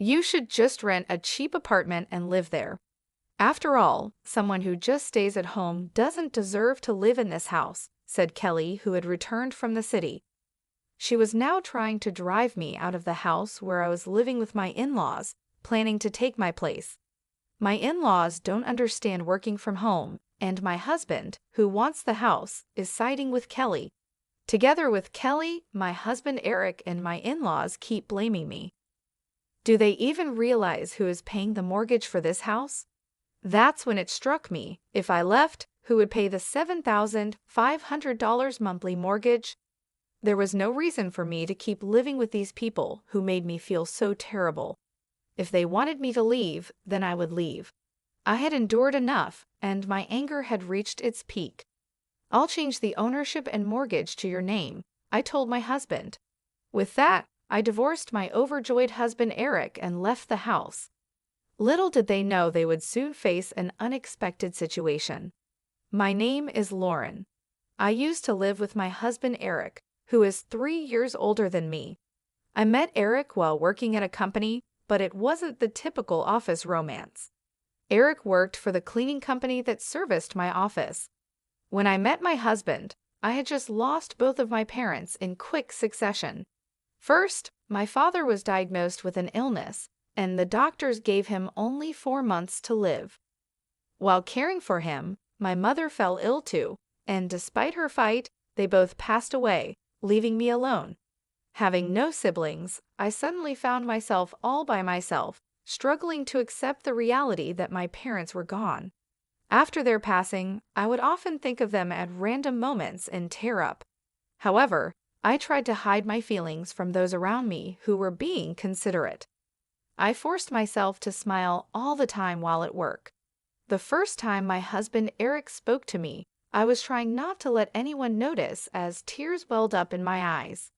You should just rent a cheap apartment and live there. After all, someone who just stays at home doesn't deserve to live in this house," said Kelly, who had returned from the city. She was now trying to drive me out of the house where I was living with my in-laws, planning to take my place. My in-laws don't understand working from home, and my husband, who wants the house, is siding with Kelly. Together with Kelly, my husband Eric, and my in-laws keep blaming me. Do they even realize who is paying the mortgage for this house? That's when it struck me, if I left, who would pay the $7,500 monthly mortgage? There was no reason for me to keep living with these people who made me feel so terrible. If they wanted me to leave, then I would leave. I had endured enough, and my anger had reached its peak. "I'll change the ownership and mortgage to your name," I told my husband. With that, I divorced my overjoyed husband Eric and left the house. Little did they know they would soon face an unexpected situation. My name is Lauren. I used to live with my husband Eric, who is 3 years older than me. I met Eric while working at a company, but it wasn't the typical office romance. Eric worked for the cleaning company that serviced my office. When I met my husband, I had just lost both of my parents in quick succession. First, my father was diagnosed with an illness, and the doctors gave him only 4 months to live. While caring for him, my mother fell ill too, and despite her fight, they both passed away, leaving me alone. Having no siblings, I suddenly found myself all by myself, struggling to accept the reality that my parents were gone. After their passing, I would often think of them at random moments and tear up. However, I tried to hide my feelings from those around me who were being considerate. I forced myself to smile all the time while at work. The first time my husband Eric spoke to me, I was trying not to let anyone notice as tears welled up in my eyes.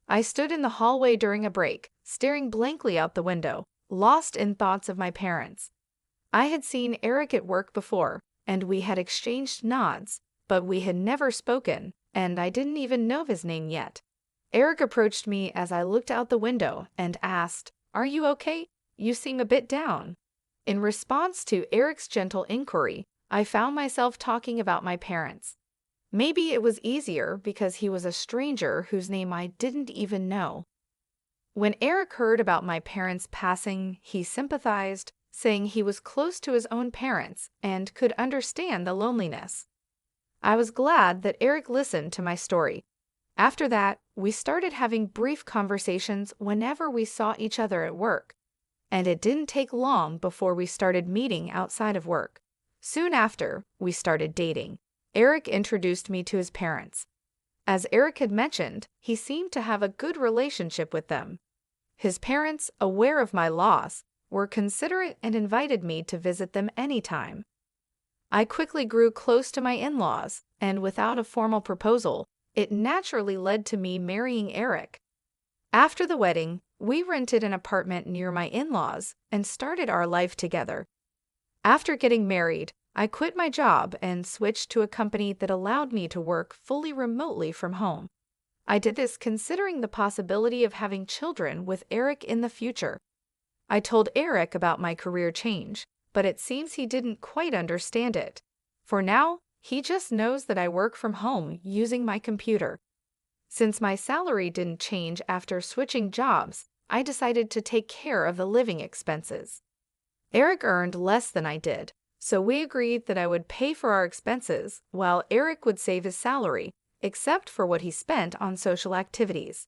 I stood in the hallway during a break, staring blankly out the window, lost in thoughts of my parents. I had seen Eric at work before, and we had exchanged nods, but we had never spoken, and I didn't even know his name yet. Eric approached me as I looked out the window and asked, "Are you okay? You seem a bit down." In response to Eric's gentle inquiry, I found myself talking about my parents. Maybe it was easier because he was a stranger whose name I didn't even know. When Eric heard about my parents' passing, he sympathized, saying he was close to his own parents and could understand the loneliness. I was glad that Eric listened to my story. After that, we started having brief conversations whenever we saw each other at work, and it didn't take long before we started meeting outside of work. Soon after, we started dating. Eric introduced me to his parents. As Eric had mentioned, he seemed to have a good relationship with them. His parents, aware of my loss, were considerate and invited me to visit them anytime. I quickly grew close to my in-laws, and without a formal proposal, it naturally led to me marrying Eric. After the wedding, we rented an apartment near my in-laws and started our life together. After getting married, I quit my job and switched to a company that allowed me to work fully remotely from home. I did this considering the possibility of having children with Eric in the future. I told Eric about my career change, but it seems he didn't quite understand it. For now, he just knows that I work from home using my computer. Since my salary didn't change after switching jobs, I decided to take care of the living expenses. Eric earned less than I did, so we agreed that I would pay for our expenses while Eric would save his salary, except for what he spent on social activities.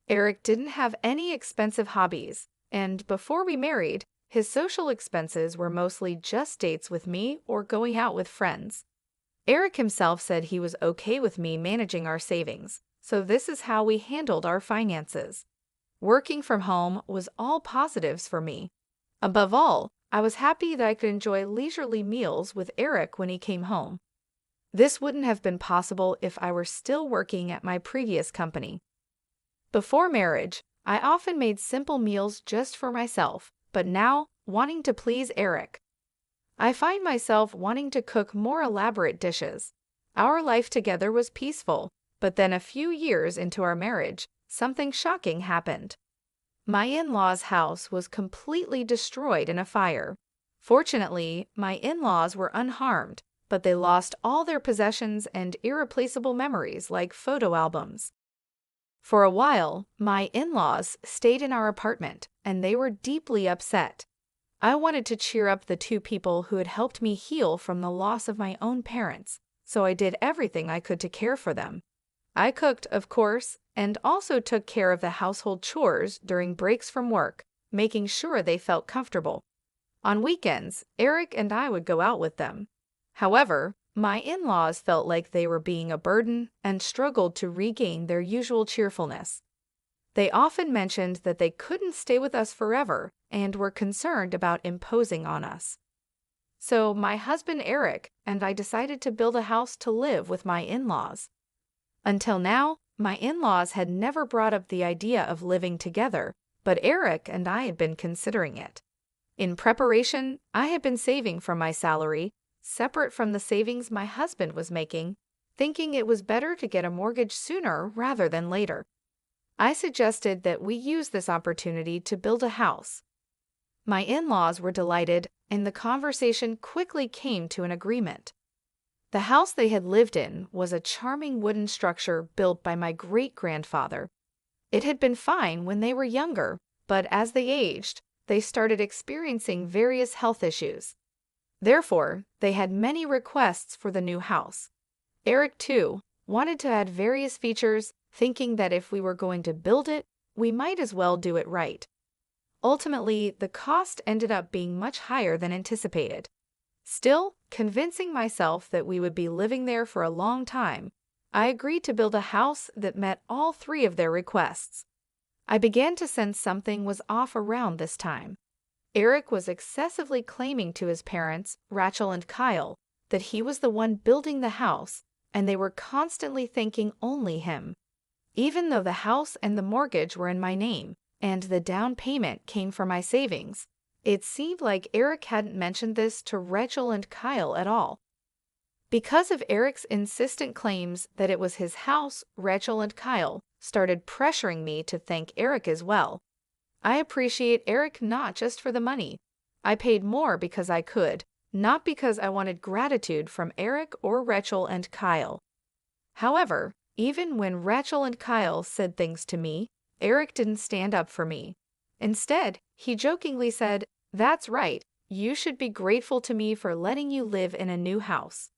Eric didn't have any expensive hobbies, and before we married, his social expenses were mostly just dates with me or going out with friends. Eric himself said he was okay with me managing our savings, so this is how we handled our finances. Working from home was all positives for me. Above all, I was happy that I could enjoy leisurely meals with Eric when he came home. This wouldn't have been possible if I were still working at my previous company. Before marriage, I often made simple meals just for myself, but now, wanting to please Eric, I find myself wanting to cook more elaborate dishes. Our life together was peaceful, but then a few years into our marriage, something shocking happened. My in-laws' house was completely destroyed in a fire. Fortunately, my in-laws were unharmed, but they lost all their possessions and irreplaceable memories like photo albums. For a while, my in-laws stayed in our apartment, and they were deeply upset. I wanted to cheer up the two people who had helped me heal from the loss of my own parents, so I did everything I could to care for them. I cooked, of course, and also took care of the household chores during breaks from work, making sure they felt comfortable. On weekends, Eric and I would go out with them. However, my in-laws felt like they were being a burden and struggled to regain their usual cheerfulness. They often mentioned that they couldn't stay with us forever and were concerned about imposing on us. So my husband Eric and I decided to build a house to live with my in-laws. Until now, my in-laws had never brought up the idea of living together, but Eric and I had been considering it. In preparation, I had been saving from my salary, separate from the savings my husband was making, thinking it was better to get a mortgage sooner rather than later. I suggested that we use this opportunity to build a house. My in-laws were delighted, and the conversation quickly came to an agreement. The house they had lived in was a charming wooden structure built by my great-grandfather. It had been fine when they were younger, but as they aged, they started experiencing various health issues. Therefore, they had many requests for the new house. Eric, too, wanted to add various features, thinking that if we were going to build it, we might as well do it right. Ultimately, the cost ended up being much higher than anticipated. Still, convincing myself that we would be living there for a long time, I agreed to build a house that met all three of their requests. I began to sense something was off around this time. Eric was excessively claiming to his parents, Rachel and Kyle, that he was the one building the house, and they were constantly thanking only him. Even though the house and the mortgage were in my name, and the down payment came from my savings, it seemed like Eric hadn't mentioned this to Rachel and Kyle at all. Because of Eric's insistent claims that it was his house, Rachel and Kyle started pressuring me to thank Eric as well. I appreciate Eric not just for the money. I paid more because I could, not because I wanted gratitude from Eric or Rachel and Kyle. However, even when Rachel and Kyle said things to me, Eric didn't stand up for me. Instead, he jokingly said, "That's right, you should be grateful to me for letting you live in a new house."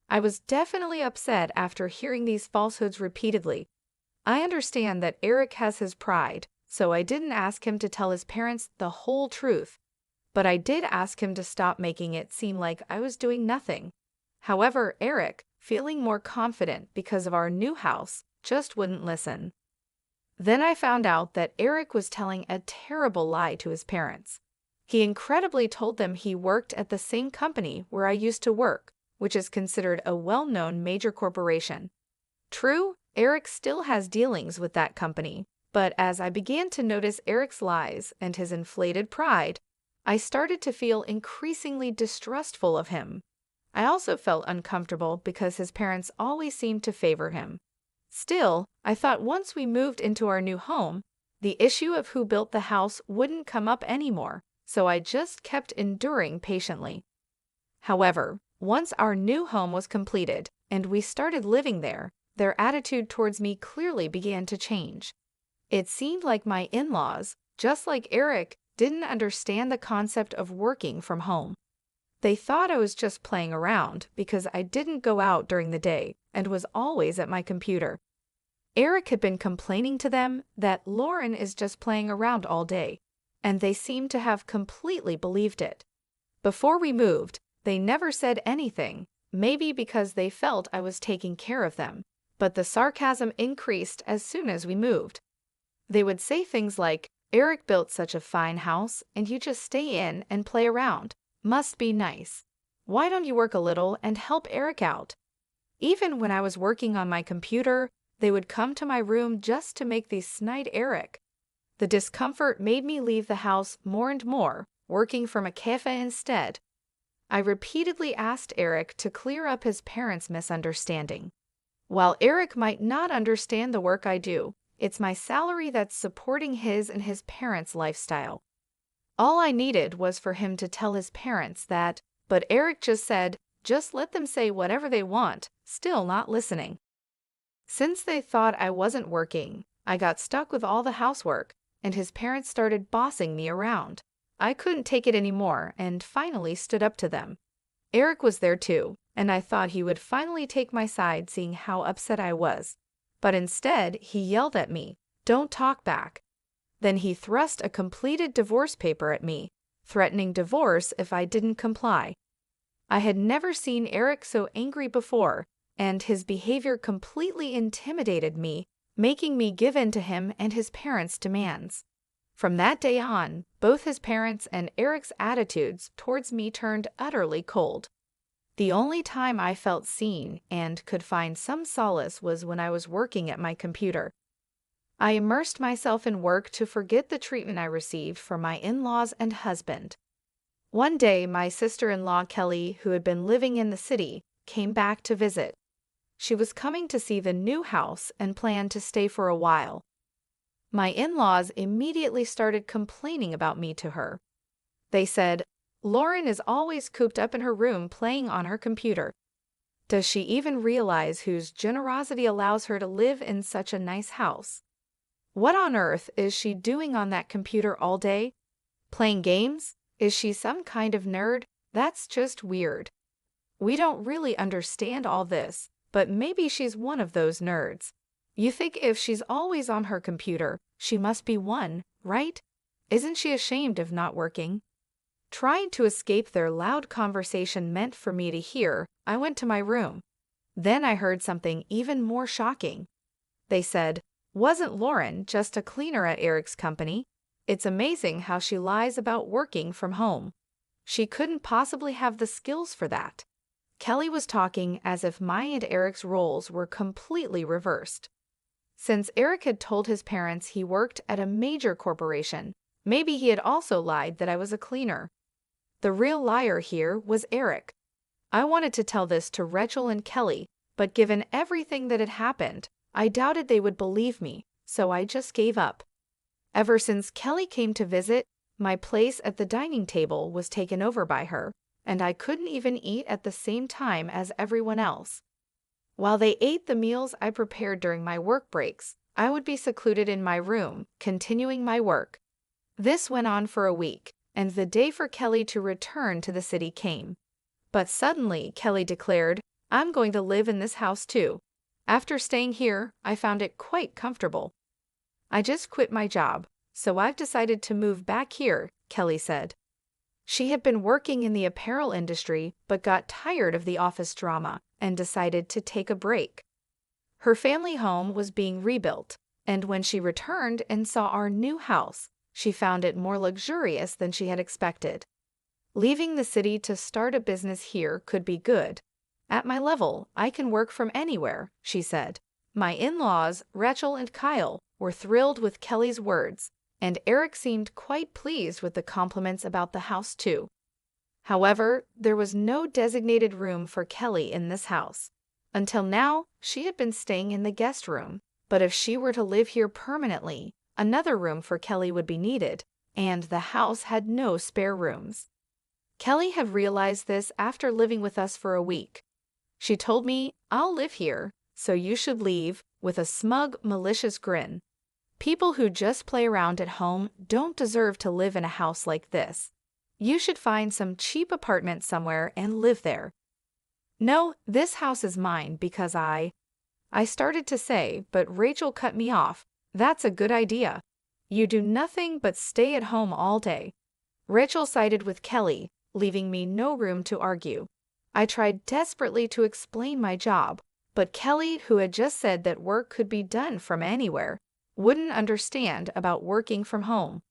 I was definitely upset after hearing these falsehoods repeatedly. I understand that Eric has his pride, so I didn't ask him to tell his parents the whole truth, but I did ask him to stop making it seem like I was doing nothing. However, Eric, feeling more confident because of our new house, just wouldn't listen. Then I found out that Eric was telling a terrible lie to his parents. He incredibly told them he worked at the same company where I used to work, which is considered a well-known major corporation. True, Eric still has dealings with that company, but as I began to notice Eric's lies and his inflated pride, I started to feel increasingly distrustful of him. I also felt uncomfortable because his parents always seemed to favor him. Still, I thought once we moved into our new home, the issue of who built the house wouldn't come up anymore, so I just kept enduring patiently. However, once our new home was completed and we started living there, their attitude towards me clearly began to change. It seemed like my in-laws, just like Eric, didn't understand the concept of working from home. They thought I was just playing around because I didn't go out during the day and was always at my computer. Eric had been complaining to them that Lauren is just playing around all day, and they seemed to have completely believed it. Before we moved, they never said anything, maybe because they felt I was taking care of them, but the sarcasm increased as soon as we moved. They would say things like, "Eric built such a fine house, and you just stay in and play around. Must be nice. Why don't you work a little and help Eric out?" Even when I was working on my computer, they would come to my room just to make these snide Eric. The discomfort made me leave the house more and more, working from a cafe instead. I repeatedly asked Eric to clear up his parents' misunderstanding. While Eric might not understand the work I do, It's my salary that's supporting his and his parents' lifestyle. All I needed was for him to tell his parents that, but Eric just said, just let them say whatever they want, still not listening. Since they thought I wasn't working, I got stuck with all the housework, and his parents started bossing me around. I couldn't take it anymore and finally stood up to them. Eric was there too, and I thought he would finally take my side seeing how upset I was. But instead, he yelled at me, "Don't talk back." Then he thrust a completed divorce paper at me, threatening divorce if I didn't comply. I had never seen Eric so angry before, and his behavior completely intimidated me, making me give in to him and his parents' demands. From that day on, both his parents and Eric's attitudes towards me turned utterly cold. The only time I felt seen and could find some solace was when I was working at my computer. I immersed myself in work to forget the treatment I received from my in-laws and husband. One day, my sister-in-law Kelly, who had been living in the city, came back to visit. She was coming to see the new house and planned to stay for a while. My in-laws immediately started complaining about me to her. They said, "Lauren is always cooped up in her room playing on her computer. Does she even realize whose generosity allows her to live in such a nice house? What on earth is she doing on that computer all day? Playing games? Is she some kind of nerd? That's just weird. We don't really understand all this, but maybe she's one of those nerds. You think if she's always on her computer, she must be one, right? Isn't she ashamed of not working?" Trying to escape their loud conversation meant for me to hear, I went to my room. Then I heard something even more shocking. They said, "Wasn't Lauren just a cleaner at Eric's company? It's amazing how she lies about working from home. She couldn't possibly have the skills for that." Kelly was talking as if my and Eric's roles were completely reversed. Since Eric had told his parents he worked at a major corporation, maybe he had also lied that I was a cleaner. The real liar here was Eric. I wanted to tell this to Rachel and Kelly, but given everything that had happened, I doubted they would believe me, so I just gave up. Ever since Kelly came to visit, my place at the dining table was taken over by her, and I couldn't even eat at the same time as everyone else. While they ate the meals I prepared during my work breaks, I would be secluded in my room, continuing my work. This went on for a week, and the day for Kelly to return to the city came. But suddenly, Kelly declared, "I'm going to live in this house too. After staying here, I found it quite comfortable. I just quit my job, so I've decided to move back here," Kelly said. She had been working in the apparel industry but got tired of the office drama and decided to take a break. Her family home was being rebuilt, and when she returned and saw our new house, she found it more luxurious than she had expected. Leaving the city to start a business here could be good. "At my level, I can work from anywhere," she said. My in-laws, Rachel and Kyle, were thrilled with Kelly's words, and Eric seemed quite pleased with the compliments about the house too. However, there was no designated room for Kelly in this house. Until now, she had been staying in the guest room, but if she were to live here permanently, another room for Kelly would be needed, and the house had no spare rooms. Kelly had realized this after living with us for a week. She told me, "I'll live here, so you should leave," with a smug, malicious grin. "People who just play around at home don't deserve to live in a house like this. You should find some cheap apartment somewhere and live there." "No, this house is mine because I started to say, but Rachel cut me off. "That's a good idea. You do nothing but stay at home all day." Rachel sided with Kelly, leaving me no room to argue. I tried desperately to explain my job, but Kelly, who had just said that work could be done from anywhere, wouldn't understand about working from home.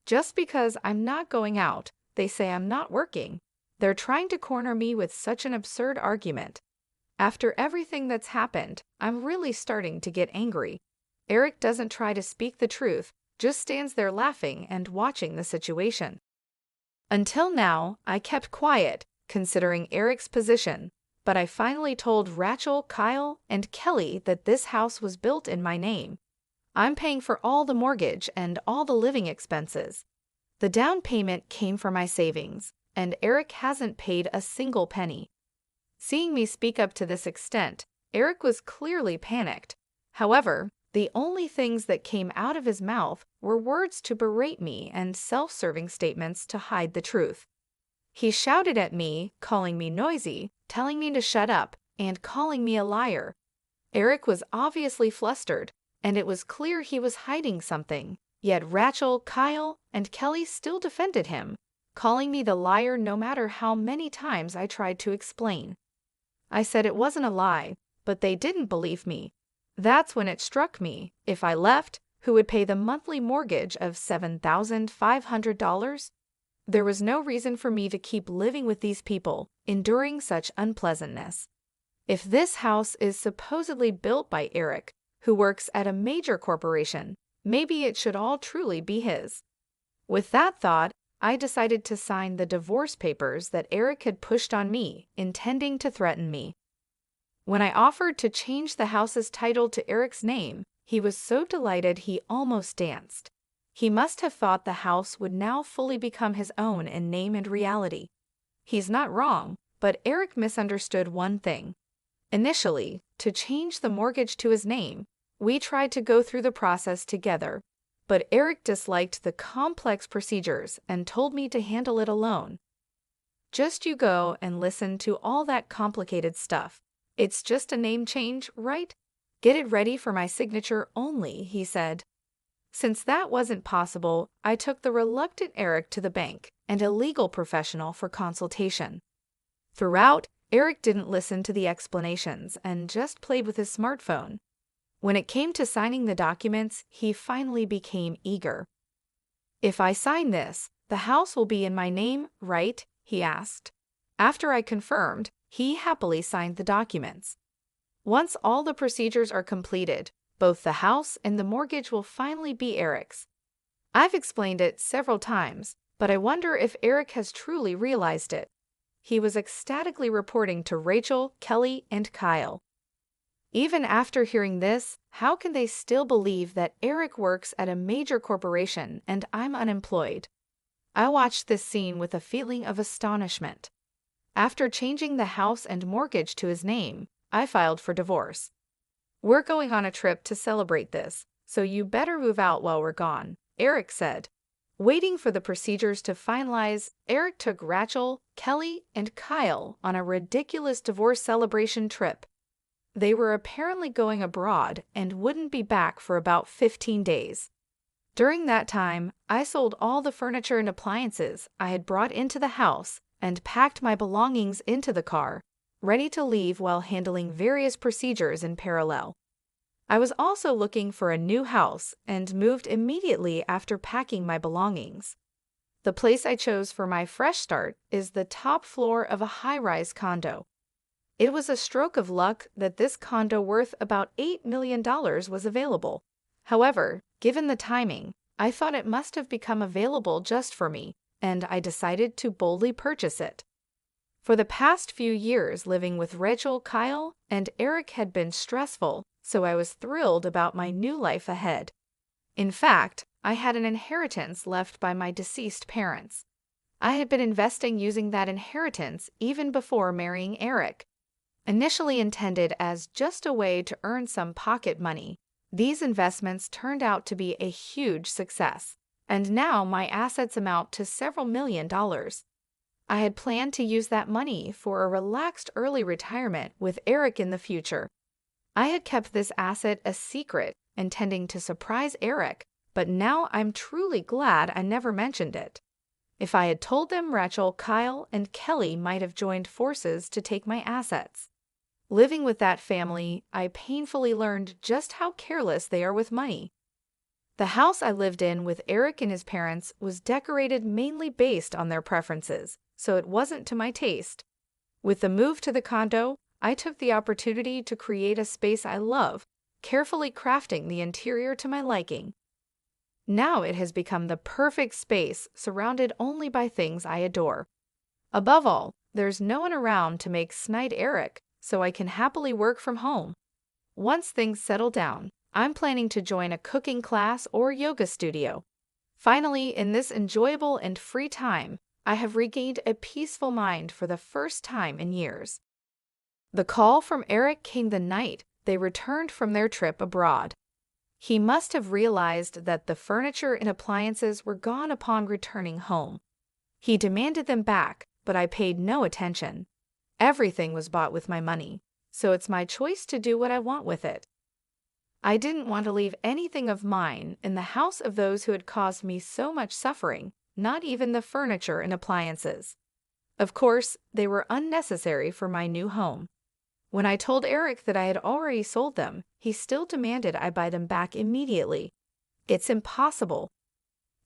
Just because I'm not going out, they say I'm not working. They're trying to corner me with such an absurd argument. After everything that's happened, I'm really starting to get angry. Eric doesn't try to speak the truth, just stands there laughing and watching the situation. Until now, I kept quiet, considering Eric's position, but I finally told Rachel, Kyle, and Kelly that this house was built in my name. I'm paying for all the mortgage and all the living expenses. The down payment came from my savings, and Eric hasn't paid a single penny. Seeing me speak up to this extent, Eric was clearly panicked. However, the only things that came out of his mouth were words to berate me and self-serving statements to hide the truth. He shouted at me, calling me noisy, telling me to shut up, and calling me a liar. Eric was obviously flustered, and it was clear he was hiding something, yet Rachel, Kyle, and Kelly still defended him, calling me the liar no matter how many times I tried to explain. I said it wasn't a lie, but they didn't believe me. That's when it struck me, if I left, who would pay the monthly mortgage of $7,500? There was no reason for me to keep living with these people, enduring such unpleasantness. If this house is supposedly built by Eric, who works at a major corporation, maybe it should all truly be his. With that thought, I decided to sign the divorce papers that Eric had pushed on me, intending to threaten me. When I offered to change the house's title to Eric's name, he was so delighted he almost danced. He must have thought the house would now fully become his own in name and reality. He's not wrong, but Eric misunderstood one thing. Initially, to change the mortgage to his name, we tried to go through the process together, but Eric disliked the complex procedures and told me to handle it alone. Just you go and listen to all that complicated stuff. It's just a name change, right? Get it ready for my signature only, he said. Since that wasn't possible, I took the reluctant Eric to the bank and a legal professional for consultation. Throughout, Eric didn't listen to the explanations and just played with his smartphone. When it came to signing the documents, he finally became eager. "If I sign this, the house will be in my name, right?" he asked. After I confirmed, he happily signed the documents. Once all the procedures are completed, both the house and the mortgage will finally be Eric's. I've explained it several times, but I wonder if Eric has truly realized it. He was ecstatically reporting to Rachel, Kelly, and Kyle. Even after hearing this, how can they still believe that Eric works at a major corporation and I'm unemployed? I watched this scene with a feeling of astonishment. After changing the house and mortgage to his name, I filed for divorce. "We're going on a trip to celebrate this, so you better move out while we're gone," Eric said. Waiting for the procedures to finalize, Eric took Rachel, Kelly, and Kyle on a ridiculous divorce celebration trip. They were apparently going abroad and wouldn't be back for about 15 days. During that time, I sold all the furniture and appliances I had brought into the house and packed my belongings into the car, ready to leave while handling various procedures in parallel. I was also looking for a new house and moved immediately after packing my belongings. The place I chose for my fresh start is the top floor of a high-rise condo. It was a stroke of luck that this condo worth about $8 million was available. However, given the timing, I thought it must have become available just for me, and I decided to boldly purchase it. For the past few years living with Rachel, Kyle, and Eric had been stressful, so I was thrilled about my new life ahead. In fact, I had an inheritance left by my deceased parents. I had been investing using that inheritance even before marrying Eric. Initially intended as just a way to earn some pocket money, these investments turned out to be a huge success, and now my assets amount to several $1,000,000. I had planned to use that money for a relaxed early retirement with Eric in the future. I had kept this asset a secret, intending to surprise Eric, but now I'm truly glad I never mentioned it. If I had told them, Rachel, Kyle, and Kelly might have joined forces to take my assets. Living with that family, I painfully learned just how careless they are with money. The house I lived in with Eric and his parents was decorated mainly based on their preferences, so it wasn't to my taste. With the move to the condo, I took the opportunity to create a space I love, carefully crafting the interior to my liking. Now it has become the perfect space surrounded only by things I adore. Above all, there's no one around to make snide Eric, so I can happily work from home. Once things settle down, I'm planning to join a cooking class or yoga studio. Finally, in this enjoyable and free time, I have regained a peaceful mind for the first time in years. The call from Eric came the night they returned from their trip abroad. He must have realized that the furniture and appliances were gone upon returning home. He demanded them back, but I paid no attention. Everything was bought with my money, so it's my choice to do what I want with it. I didn't want to leave anything of mine in the house of those who had caused me so much suffering, not even the furniture and appliances. Of course, they were unnecessary for my new home. When I told Eric that I had already sold them, he still demanded I buy them back immediately. It's impossible.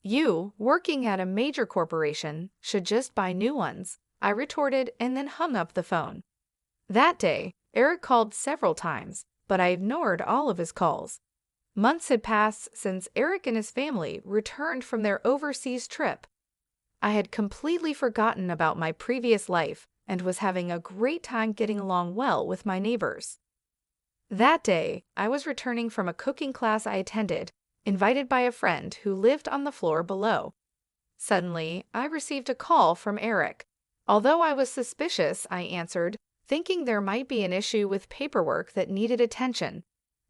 You, working at a major corporation, should just buy new ones, I retorted and then hung up the phone. That day, Eric called several times, but I ignored all of his calls. Months had passed since Eric and his family returned from their overseas trip. I had completely forgotten about my previous life and was having a great time getting along well with my neighbors. That day, I was returning from a cooking class I attended, invited by a friend who lived on the floor below. Suddenly, I received a call from Eric. Although I was suspicious, I answered, thinking there might be an issue with paperwork that needed attention.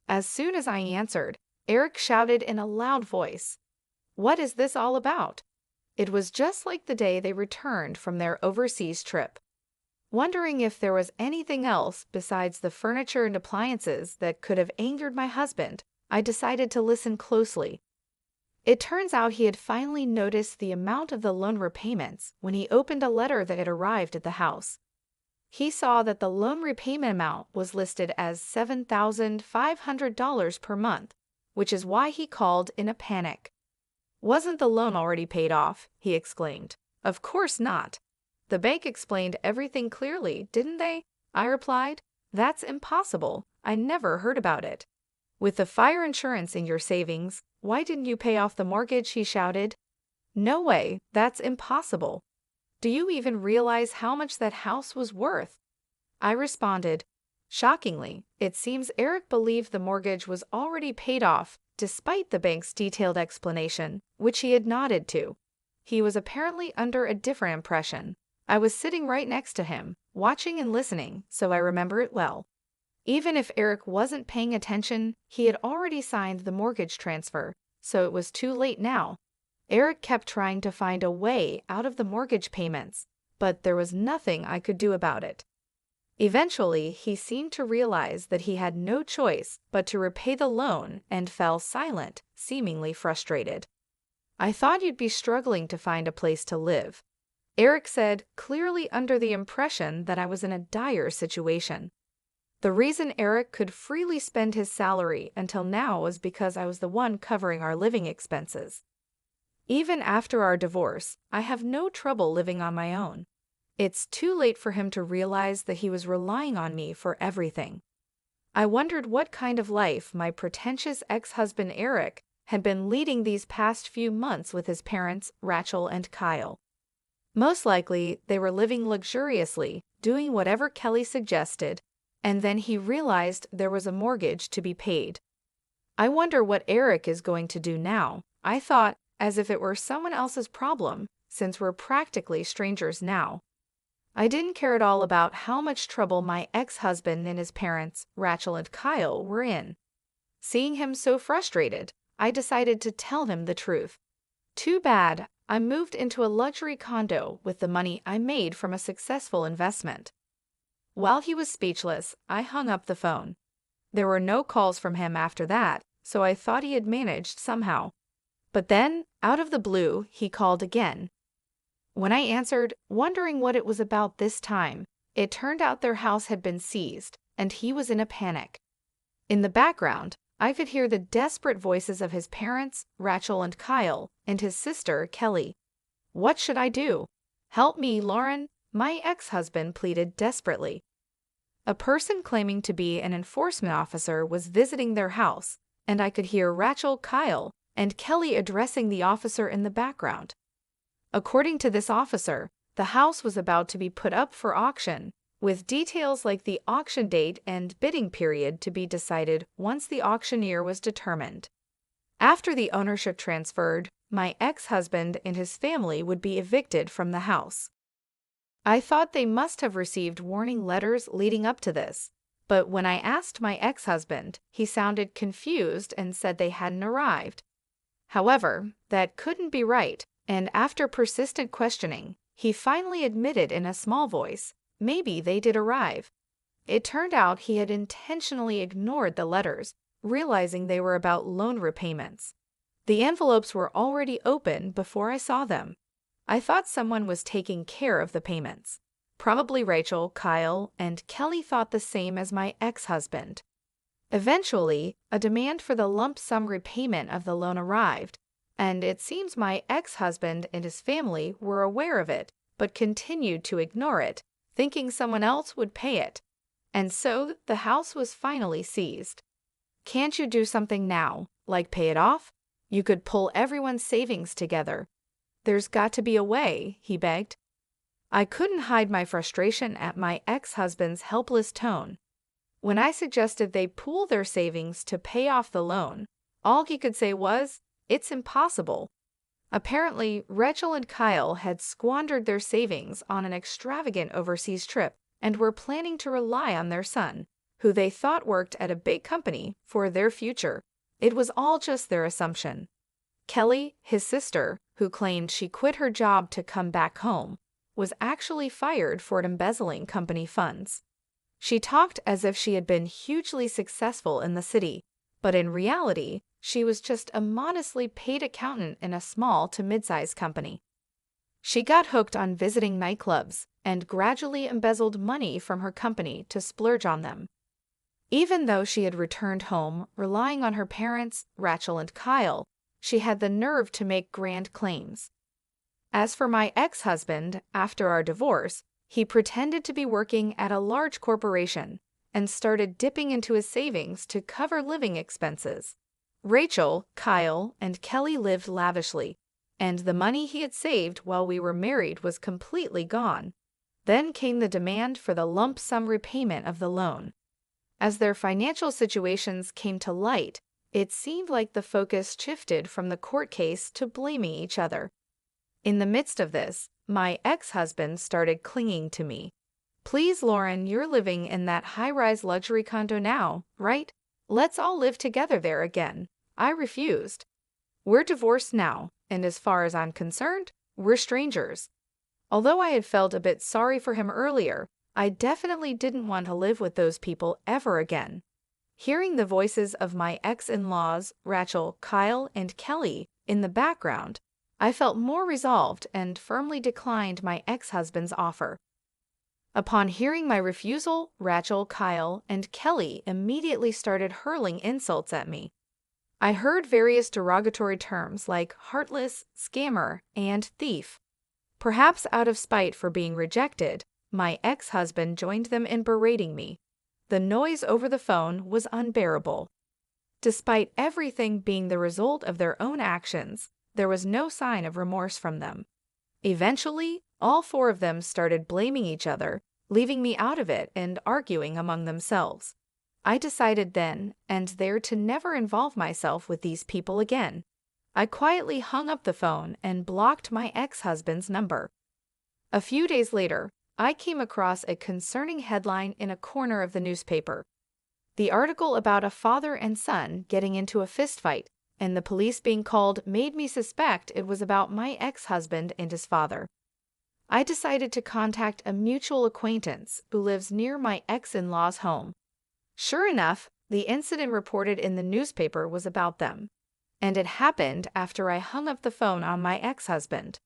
As soon as I answered, Eric shouted in a loud voice, "What is this all about?" It was just like the day they returned from their overseas trip. Wondering if there was anything else besides the furniture and appliances that could have angered my husband, I decided to listen closely. It turns out he had finally noticed the amount of the loan repayments when he opened a letter that had arrived at the house. He saw that the loan repayment amount was listed as $7,500 per month, which is why he called in a panic. "Wasn't the loan already paid off?" he exclaimed. "Of course not. The bank explained everything clearly, didn't they?" I replied. "That's impossible. I never heard about it." "With the fire insurance in your savings, why didn't you pay off the mortgage?" he shouted. "No way, that's impossible. Do you even realize how much that house was worth?" I responded. Shockingly, it seems Eric believed the mortgage was already paid off despite the bank's detailed explanation, which he had nodded to. He was apparently under a different impression. I was sitting right next to him, watching and listening, so I remember it well. Even if Eric wasn't paying attention, he had already signed the mortgage transfer, so it was too late now. Eric kept trying to find a way out of the mortgage payments, but there was nothing I could do about it. Eventually, he seemed to realize that he had no choice but to repay the loan and fell silent, seemingly frustrated. "I thought you'd be struggling to find a place to live," Eric said, clearly under the impression that I was in a dire situation. The reason Eric could freely spend his salary until now was because I was the one covering our living expenses. Even after our divorce, I have no trouble living on my own. It's too late for him to realize that he was relying on me for everything. I wondered what kind of life my pretentious ex-husband Eric had been leading these past few months with his parents, Rachel and Kyle. Most likely, they were living luxuriously, doing whatever Kelly suggested, and then he realized there was a mortgage to be paid. I wonder what Eric is going to do now, I thought, as if it were someone else's problem, since we're practically strangers now. I didn't care at all about how much trouble my ex-husband and his parents, Rachel and Kyle, were in. Seeing him so frustrated, I decided to tell him the truth. Too bad, I moved into a luxury condo with the money I made from a successful investment. While he was speechless, I hung up the phone. There were no calls from him after that, so I thought he had managed somehow. But then, out of the blue, he called again. When I answered, wondering what it was about this time, it turned out their house had been seized, and he was in a panic. In the background, I could hear the desperate voices of his parents, Rachel and Kyle, and his sister, Kelly. "What should I do? Help me, Lauren," my ex-husband pleaded desperately. A person claiming to be an enforcement officer was visiting their house, and I could hear Rachel, Kyle, and Kelly addressing the officer in the background. According to this officer, the house was about to be put up for auction, with details like the auction date and bidding period to be decided once the auctioneer was determined. After the ownership transferred, my ex-husband and his family would be evicted from the house. I thought they must have received warning letters leading up to this, but when I asked my ex-husband, he sounded confused and said they hadn't arrived. However, that couldn't be right, and after persistent questioning, he finally admitted in a small voice, maybe they did arrive. It turned out he had intentionally ignored the letters, realizing they were about loan repayments. The envelopes were already open before I saw them. I thought someone was taking care of the payments. Probably Rachel, Kyle, and Kelly thought the same as my ex-husband. Eventually, a demand for the lump sum repayment of the loan arrived, and it seems my ex-husband and his family were aware of it, but continued to ignore it, thinking someone else would pay it. And so the house was finally seized. Can't you do something now, like pay it off? You could pull everyone's savings together. There's got to be a way, he begged. I couldn't hide my frustration at my ex-husband's helpless tone. When I suggested they pool their savings to pay off the loan, all he could say was, "It's impossible." Apparently, Rachel and Kyle had squandered their savings on an extravagant overseas trip and were planning to rely on their son, who they thought worked at a big company, for their future. It was all just their assumption. Kelly, his sister, who claimed she quit her job to come back home, was actually fired for embezzling company funds. She talked as if she had been hugely successful in the city, but in reality, she was just a modestly paid accountant in a small to mid-sized company. She got hooked on visiting nightclubs and gradually embezzled money from her company to splurge on them. Even though she had returned home relying on her parents, Rachel and Kyle, she had the nerve to make grand claims. As for my ex-husband, after our divorce, he pretended to be working at a large corporation and started dipping into his savings to cover living expenses. Rachel, Kyle, and Kelly lived lavishly, and the money he had saved while we were married was completely gone. Then came the demand for the lump sum repayment of the loan. As their financial situations came to light, it seemed like the focus shifted from the court case to blaming each other. In the midst of this, my ex-husband started clinging to me. "Please, Lauren, you're living in that high-rise luxury condo now, right? Let's all live together there again." I refused. "We're divorced now, and as far as I'm concerned, we're strangers." Although I had felt a bit sorry for him earlier, I definitely didn't want to live with those people ever again. Hearing the voices of my ex-in-laws, Rachel, Kyle, and Kelly, in the background, I felt more resolved and firmly declined my ex-husband's offer. Upon hearing my refusal, Rachel, Kyle, and Kelly immediately started hurling insults at me. I heard various derogatory terms like heartless, scammer, and thief. Perhaps out of spite for being rejected, my ex-husband joined them in berating me. The noise over the phone was unbearable. Despite everything being the result of their own actions, there was no sign of remorse from them. Eventually, all four of them started blaming each other, leaving me out of it and arguing among themselves. I decided then and there to never involve myself with these people again. I quietly hung up the phone and blocked my ex-husband's number. A few days later, I came across a concerning headline in a corner of the newspaper. The article about a father and son getting into a fistfight and the police being called made me suspect it was about my ex-husband and his father. I decided to contact a mutual acquaintance who lives near my ex-in-law's home. Sure enough, the incident reported in the newspaper was about them, and it happened after I hung up the phone on my ex-husband.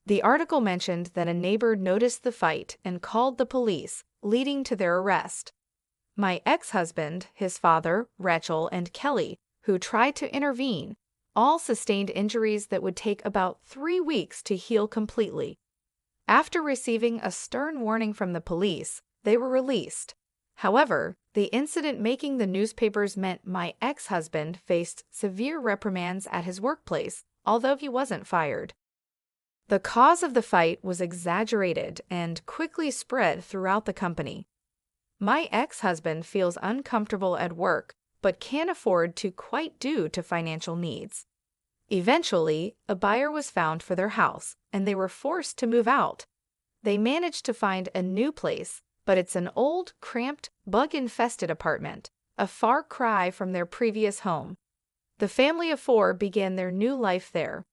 The article mentioned that a neighbor noticed the fight and called the police, leading to their arrest. My ex-husband, his father, Rachel, and Kelly, who tried to intervene, all sustained injuries that would take about 3 weeks to heal completely. After receiving a stern warning from the police, they were released. However, the incident making the newspapers meant my ex-husband faced severe reprimands at his workplace, although he wasn't fired. The cause of the fight was exaggerated and quickly spread throughout the company. My ex-husband feels uncomfortable at work but can't afford to quite due to financial needs. Eventually, a buyer was found for their house, and they were forced to move out. They managed to find a new place, but it's an old, cramped, bug-infested apartment, a far cry from their previous home. The family of four began their new life there.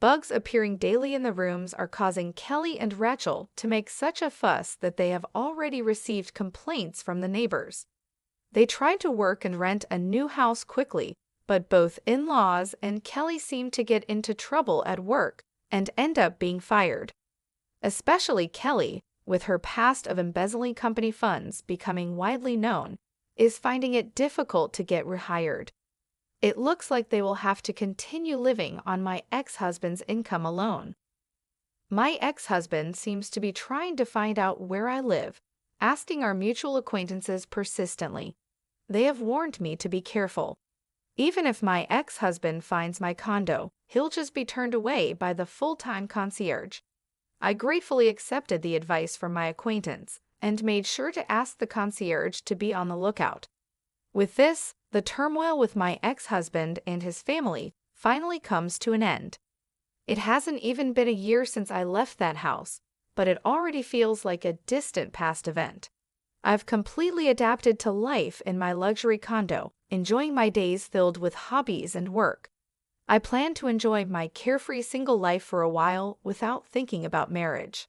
Bugs appearing daily in the rooms are causing Kelly and Rachel to make such a fuss that they have already received complaints from the neighbors. They tried to work and rent a new house quickly, but both in-laws and Kelly seem to get into trouble at work and end up being fired. Especially Kelly, with her past of embezzling company funds becoming widely known, is finding it difficult to get rehired. It looks like they will have to continue living on my ex-husband's income alone. My ex-husband seems to be trying to find out where I live, asking our mutual acquaintances persistently. They have warned me to be careful. Even if my ex-husband finds my condo, he'll just be turned away by the full-time concierge. I gratefully accepted the advice from my acquaintance and made sure to ask the concierge to be on the lookout. With this, the turmoil with my ex-husband and his family finally comes to an end. It hasn't even been a year since I left that house, but it already feels like a distant past event. I've completely adapted to life in my luxury condo, enjoying my days filled with hobbies and work. I plan to enjoy my carefree single life for a while without thinking about marriage.